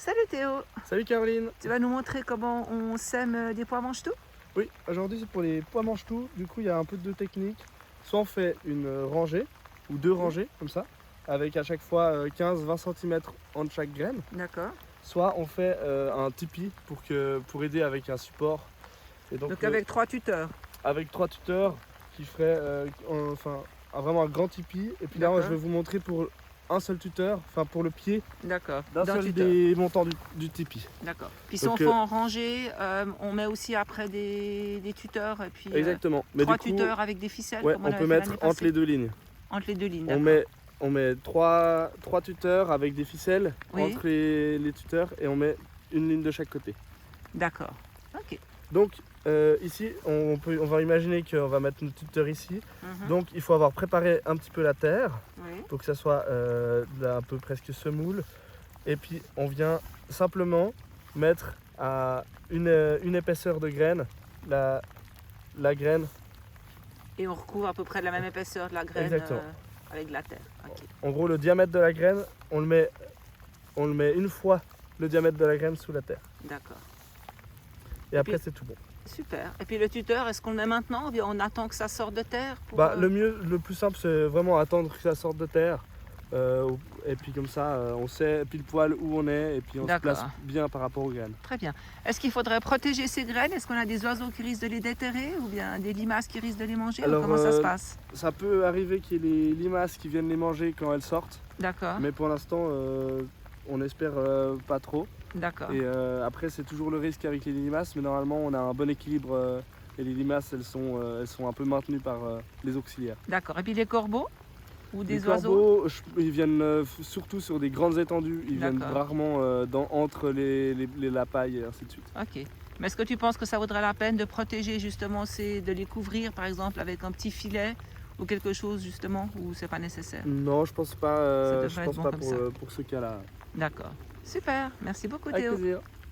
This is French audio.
Salut Théo, Salut Caroline. tu vas nous montrer comment on sème des pois mange-tout? Oui, aujourd'hui c'est pour les pois mange-tout. Du coup, il y a un peu de deux techniques. Soit on fait une rangée ou deux rangées comme ça, avec à chaque fois 15-20 cm entre chaque graine. D'accord. Soit on fait un tipi pour aider avec un support. Et Donc avec 3 tuteurs. avec 3 tuteurs qui feraient vraiment un grand tipi. Et puis là, D'accord. je vais vous montrer pour un seul tuteur, enfin pour le pied D'accord. d'un seul tuteur. des montants du tipi. D'accord. Puis si Donc, on fait en rangée, on met aussi après des tuteurs et puis Exactement. Mais 3 du coup, tuteurs avec des ficelles. ouais, comme on avait peut fait mettre l'année entre passée. les deux lignes. Entre les deux lignes. On d'accord. met trois tuteurs avec des ficelles Oui. entre les tuteurs et on met une ligne de chaque côté. D'accord. Ok. Donc ici, on va imaginer qu'on va mettre une tuteur ici. Mhm. Donc il faut avoir préparé un petit peu la terre Oui. pour que ça soit un peu presque semoule. Et puis on vient simplement mettre à une épaisseur de graine la graine. Et on recouvre à peu près de la même épaisseur de la graine avec de la terre. Ok. En gros, le diamètre de la graine, on le met une fois le diamètre de la graine sous la terre. D'accord. Et après, puis- c'est tout bon. Super. Et puis le tuteur, est-ce qu'on le met maintenant ou bien on attend que ça sorte de terre pour, Le plus simple, c'est vraiment attendre que ça sorte de terre. Et puis comme ça, on sait pile poil où on est et puis on se D'accord. place bien par rapport aux graines. Très bien. Est-ce qu'il faudrait protéger ces graines? Est-ce qu'on a des oiseaux qui risquent de les déterrer ou bien des limaces qui risquent de les manger? Alors, Ou comment ça se passe? Ça peut arriver qu'il y ait les limaces qui viennent les manger quand elles sortent, D'accord, mais pour l'instant, on espère pas trop. d'accord. Et après, c'est toujours le risque avec les limaces, mais normalement, on a un bon équilibre et les limaces, elles sont un peu maintenues par les auxiliaires. D'accord. Et puis les corbeaux ou des Les oiseaux? corbeaux, ils viennent surtout sur des grandes étendues, ils viennent D'accord. rarement entre la paille et ainsi de suite. Ok. Mais est-ce que tu penses que ça vaudrait la peine de protéger justement de les couvrir par exemple avec un petit filet ou quelque chose justement, ou c'est pas nécessaire? Non, je pense pas, Ça devrait je être pense bon pas comme ça. pour ce cas-là. D'accord. Super. Merci beaucoup Avec Théo. plaisir.